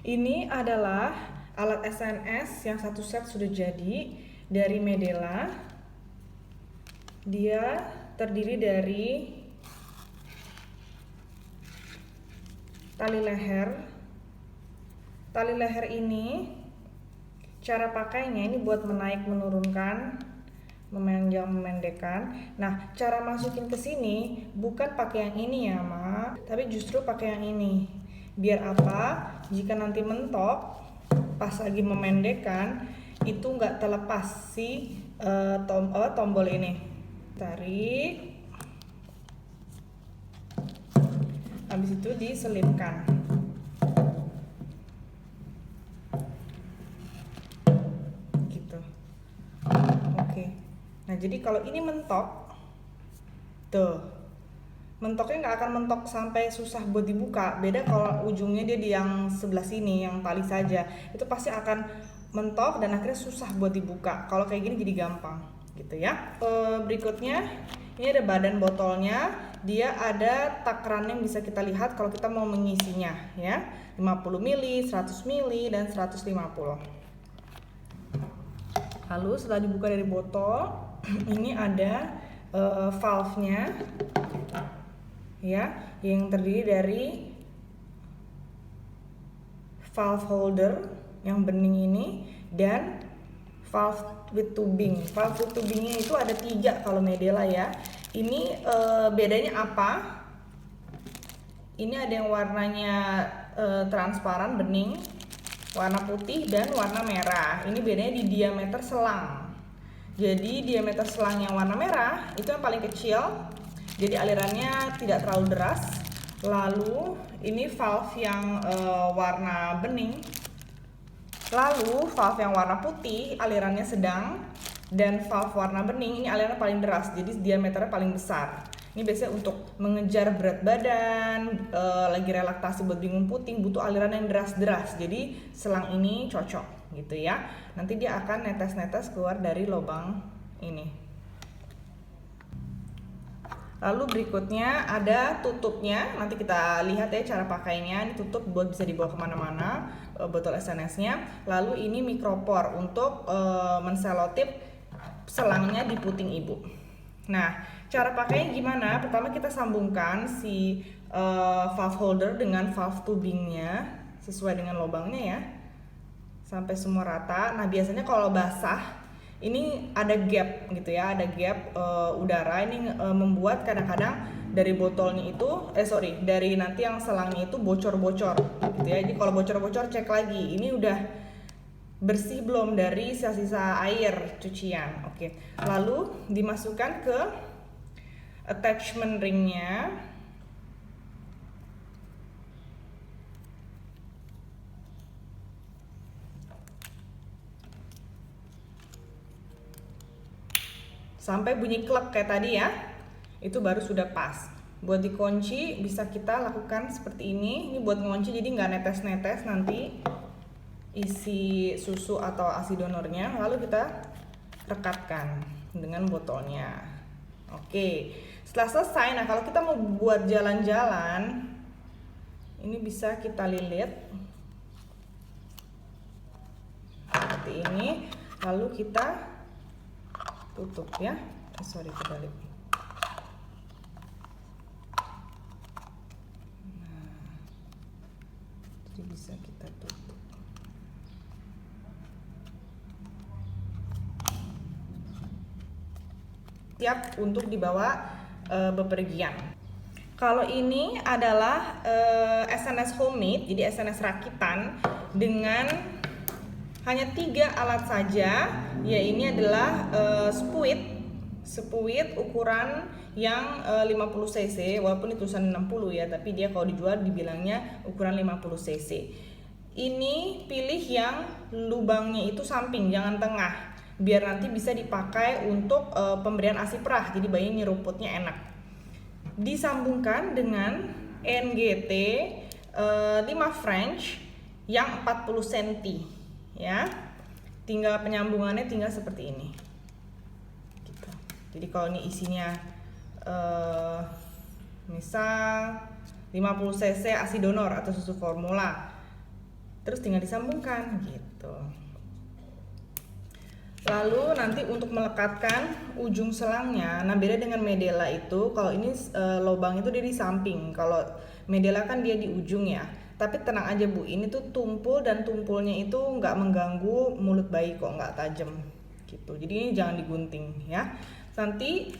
Ini adalah alat SNS yang satu set sudah jadi dari Medela. Dia terdiri dari tali leher. Tali leher ini cara pakainya ini buat menaik menurunkan, memanjang memendekkan. Nah, cara masukin ke sini bukan pakai yang ini ya, Mak, tapi justru pakai yang ini. Biar apa? Jika nanti mentok pas lagi memendekkan itu nggak terlepas si tombol ini. Tarik. Habis itu diselipkan. Gitu. Oke. Nah, jadi kalau ini mentok, tuh. Mentoknya nggak akan mentok sampai susah buat dibuka. Beda kalau ujungnya dia di yang sebelah sini, yang tali saja. Itu pasti akan mentok dan akhirnya susah buat dibuka. Kalau kayak gini jadi gampang, gitu ya. Berikutnya, ini ada badan botolnya. Dia ada takaran yang bisa kita lihat kalau kita mau mengisinya, ya. 50 ml, 100 ml, dan 150. Lalu setelah dibuka dari botol, ini ada valve-nya, ya, yang terdiri dari valve holder yang bening ini dan valve with tubing. Valve with tubingnya itu ada 3 kalau Medela ya. Ini bedanya apa? Ini ada yang warnanya transparan bening, warna putih, dan warna merah. Ini bedanya di diameter selang. Jadi diameter selang yang warna merah itu yang paling kecil, jadi alirannya tidak terlalu deras. Lalu ini valve yang warna bening. Lalu valve yang warna putih alirannya sedang, dan valve warna bening ini alirannya paling deras, jadi diameternya paling besar. Ini biasanya untuk mengejar berat badan, lagi relaksasi buat bingung puting, butuh aliran yang deras-deras. Jadi selang ini cocok gitu ya. Nanti dia akan netes-netes keluar dari lubang ini. Lalu berikutnya ada tutupnya. Nanti kita lihat ya cara pakainya. Ini tutup buat bisa dibawa kemana-mana, botol SNS-nya. Lalu ini mikropor untuk menselotip selangnya di puting ibu. Nah, cara pakainya gimana? Pertama kita sambungkan si valve holder dengan valve tubingnya sesuai dengan lubangnya ya, sampai semua rata. Nah, biasanya kalau basah ini ada gap gitu ya, ada gap udara. Ini membuat kadang-kadang dari botolnya itu dari nanti yang selangnya itu bocor-bocor gitu ya. Jadi kalau bocor-bocor cek lagi, ini udah bersih belum dari sisa-sisa air cucian. Oke. Lalu dimasukkan ke attachment ringnya. Sampai bunyi klek kayak tadi ya. Itu baru sudah pas. Buat dikunci bisa kita lakukan seperti ini. Ini buat ngunci jadi nggak netes-netes nanti isi susu atau ASI donornya. Lalu kita rekatkan dengan botolnya. Oke, setelah selesai, nah kalau kita mau buat jalan-jalan, ini bisa kita lilit seperti ini. Lalu kita tutup ya. Kebalik. Nah, jadi bisa kita tutup. Siap untuk dibawa bepergian. Kalau ini adalah SNS homemade, jadi SNS rakitan dengan hanya 3 alat saja. Ya, ini adalah spuit ukuran yang 50 cc, walaupun itu tulisan 60 ya, tapi dia kalau dijual dibilangnya ukuran 50 cc. Ini pilih yang lubangnya itu samping, jangan tengah, biar nanti bisa dipakai untuk pemberian ASI perah, jadi bayi nyeruputnya enak. Disambungkan dengan NGT 5 French yang 40 cm ya. Tinggal penyambungannya tinggal seperti ini gitu. Jadi kalau ini isinya misal 50 cc ASI donor atau susu formula, terus tinggal disambungkan gitu. Lalu nanti untuk melekatkan ujung selangnya, nah beda dengan Medela itu, kalau ini lubang itu dia di samping, kalau Medela kan dia di ujung ya. Tapi tenang aja Bu, ini tuh tumpul dan tumpulnya itu nggak mengganggu mulut bayi kok, nggak tajam gitu. Jadi ini jangan digunting ya. Nanti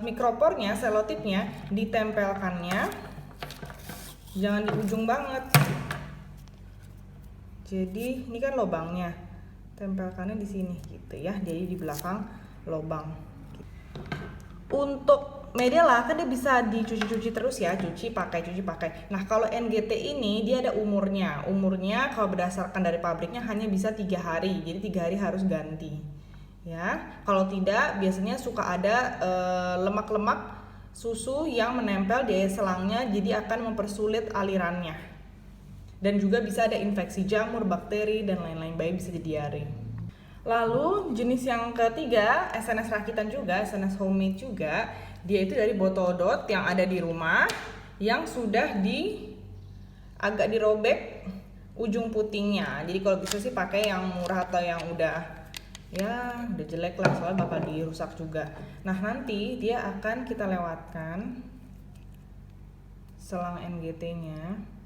mikropornya, selotipnya ditempelkannya, jangan di ujung banget. Jadi ini kan lubangnya, tempelkannya di sini gitu ya, jadi di belakang lubang. Untuk Medela kan dia bisa dicuci-cuci terus ya, cuci pakai. Nah kalau NGT ini dia ada umurnya kalau berdasarkan dari pabriknya hanya bisa 3 hari, jadi 3 hari harus ganti ya. Kalau tidak biasanya suka ada lemak-lemak susu yang menempel di selangnya, jadi akan mempersulit alirannya. Dan juga bisa ada infeksi jamur, bakteri, dan lain-lain, bayi bisa jadi diare. Lalu jenis yang ketiga, SNS rakitan juga, SNS homemade juga. Dia itu dari botol dot yang ada di rumah, yang sudah agak dirobek ujung putingnya. Jadi kalau bisa sih pakai yang murah atau yang udah jelek lah, soalnya bakal dirusak juga. Nah nanti dia akan kita lewatkan selang NGT-nya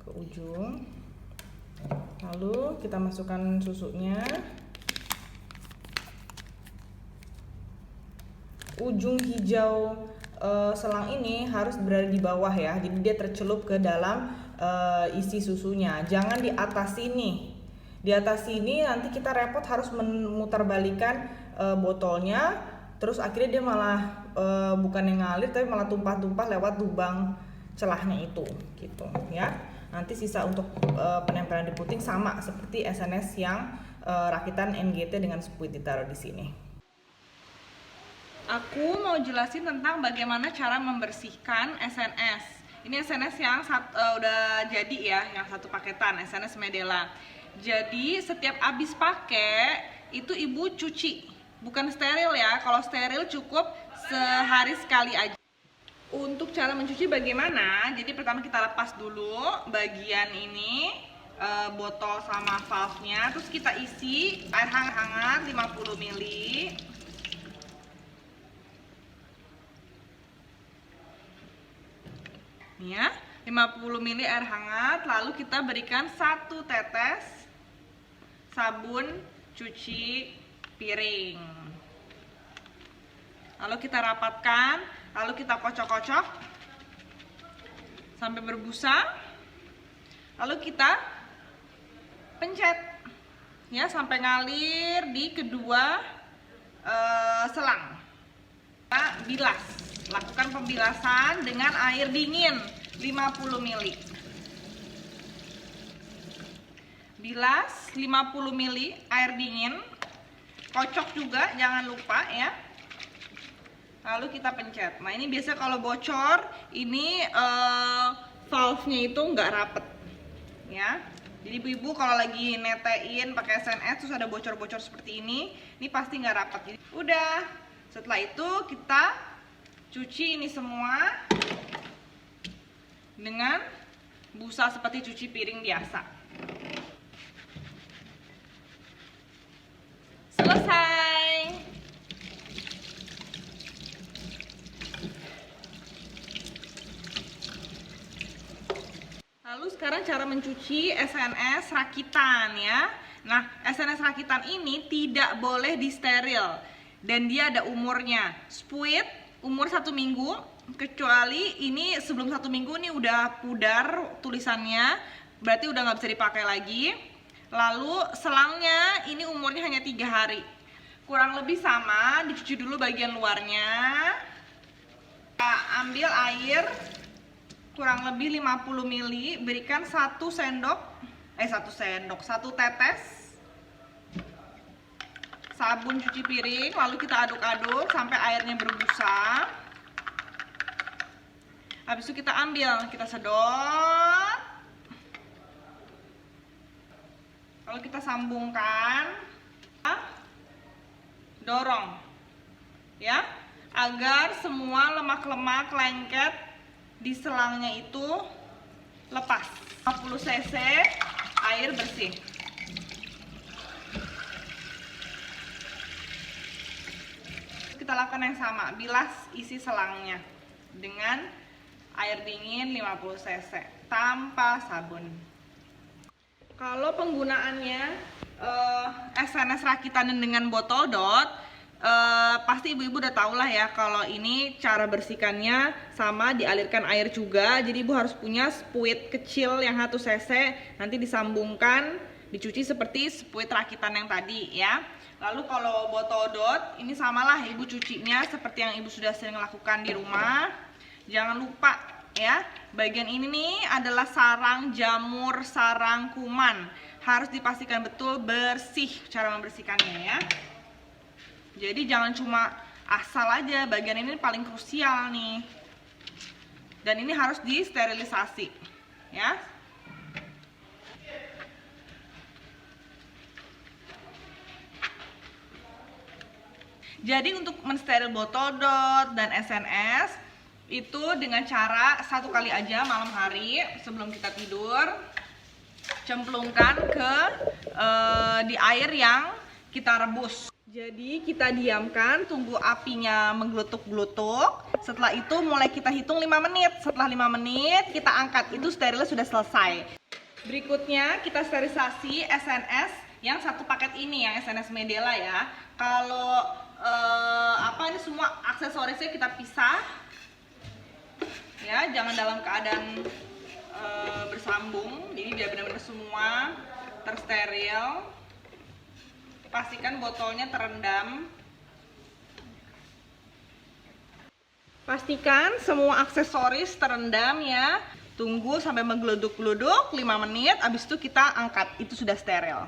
ke ujung, lalu kita masukkan susunya. Ujung hijau selang ini harus berada di bawah ya, jadi dia tercelup ke dalam isi susunya, jangan di atas sini. Di atas sini nanti kita repot harus memutarbalikkan botolnya, terus akhirnya dia malah bukan yang ngalir tapi malah tumpah-tumpah lewat lubang celahnya itu gitu ya. Nanti sisa untuk penempelan di puting sama seperti SNS yang rakitan NGT dengan spuit ditaruh di sini. Aku mau jelasin tentang bagaimana cara membersihkan SNS. Ini SNS yang udah jadi ya, yang satu paketan SNS Medela. Jadi setiap habis pakai itu ibu cuci, bukan steril ya. Kalau steril cukup sehari sekali aja. Untuk cara mencuci bagaimana? Jadi pertama kita lepas dulu bagian ini, botol sama valve-nya, terus kita isi air hangat 50 ml. Nih ya, 50 ml air hangat, lalu kita berikan 1 tetes sabun cuci piring. Lalu kita rapatkan, lalu kita kocok-kocok sampai berbusa. Lalu kita pencet ya sampai ngalir di kedua selang. Kita bilas, lakukan pembilasan dengan air dingin 50 ml. Bilas 50 ml air dingin, kocok juga jangan lupa ya. Lalu kita pencet. Nah ini biasa kalau bocor, ini valve-nya itu nggak rapet ya. Jadi ibu-ibu kalau lagi netein pakai SNS terus ada bocor-bocor seperti ini pasti nggak rapet. Jadi, udah. Setelah itu kita cuci ini semua dengan busa seperti cuci piring biasa. Selesai. Lalu sekarang cara mencuci SNS rakitan ya. Nah, SNS rakitan ini tidak boleh disteril dan dia ada umurnya. Spuit umur 1 minggu, kecuali ini sebelum 1 minggu nih udah pudar tulisannya, berarti udah nggak bisa dipakai lagi. Lalu selangnya ini umurnya hanya 3 hari. Kurang lebih sama, dicuci dulu bagian luarnya. Kita ambil air kurang lebih 50 ml, berikan 1 tetes sabun cuci piring, lalu kita aduk-aduk sampai airnya berbusa. Habis itu kita ambil, kita sedot, lalu kita sambungkan, dorong ya, agar semua lemak-lemak lengket di selangnya itu lepas 50 cc air bersih. Kita lakukan yang sama, bilas isi selangnya dengan air dingin 50 cc tanpa sabun. Kalau penggunaannya SNS rakitan dengan botol dot, pasti ibu-ibu udah tau lah ya kalau ini cara bersihkannya sama dialirkan air juga. Jadi ibu harus punya spuit kecil yang 1 cc, nanti disambungkan dicuci seperti spuit rakitan yang tadi ya. Lalu kalau botol dot ini samalah ibu cucinya seperti yang ibu sudah sering lakukan di rumah. Jangan lupa ya, bagian ini nih adalah sarang jamur, sarang kuman. Harus dipastikan betul bersih cara membersihkannya ya. Jadi jangan cuma asal aja, bagian ini paling krusial nih. Dan ini harus disterilisasi ya. Jadi untuk mensteril botol dot dan SNS itu dengan cara 1 kali aja malam hari sebelum kita tidur, cemplungkan ke di air yang kita rebus. Jadi kita diamkan, tunggu apinya menggeletuk-geletuk. Setelah itu mulai kita hitung 5 menit. Setelah 5 menit kita angkat, itu sterilnya sudah selesai. Berikutnya kita sterilisasi SNS yang 1 paket ini, yang SNS Medela ya. Kalau ini semua aksesorisnya kita pisah ya, jangan dalam keadaan bersambung. Jadi biar benar-benar semua tersteril. Pastikan botolnya terendam. Pastikan semua aksesoris terendam ya. Tunggu sampai menggeluduk-geluduk 5 menit, habis itu kita angkat, itu sudah steril.